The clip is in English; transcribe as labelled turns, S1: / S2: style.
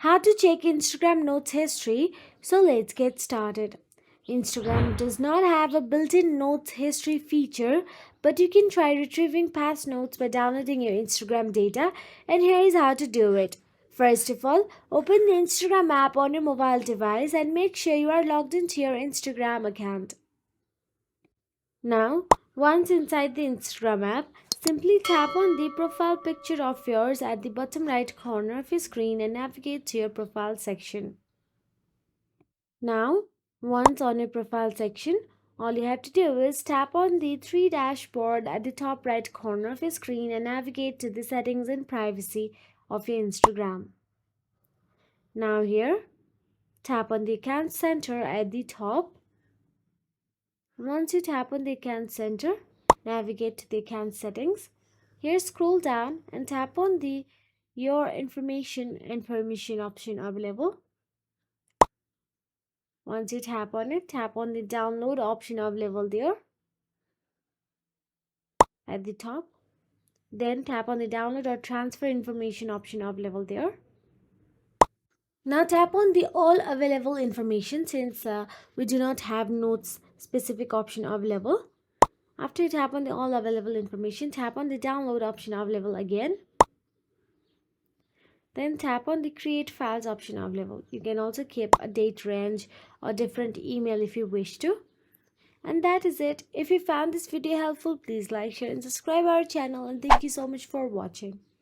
S1: How to check Instagram notes history. So let's get started. Instagram does not have a built-in notes history feature, but you can try retrieving past notes by downloading your Instagram data, and here is how to do it. First of all, open the Instagram app on your mobile device and make sure you are logged into your Instagram account. Now, once inside the Instagram app, simply tap on the profile picture of yours at the bottom right corner of your screen and navigate to your profile section. Now, once on your profile section, all you have to do is tap on the three dashboard at the top right corner of your screen and navigate to the settings and privacy of your Instagram. Now here, tap on the account center at the top. Once you tap on the account center, navigate to the account settings. Here scroll down and tap on the your information and permission option available. Once you tap on it, tap on the download option available there at the top. Then tap on the download or transfer information option available there. Now tap on the all available information since we do not have notes specific option available. After you tap on the all available information, tap on the download option available again. Then tap on the create files option available. You can also keep a date range or different email if you wish to. And that is it. If you found this video helpful, please like, share and subscribe our channel, and thank you so much for watching.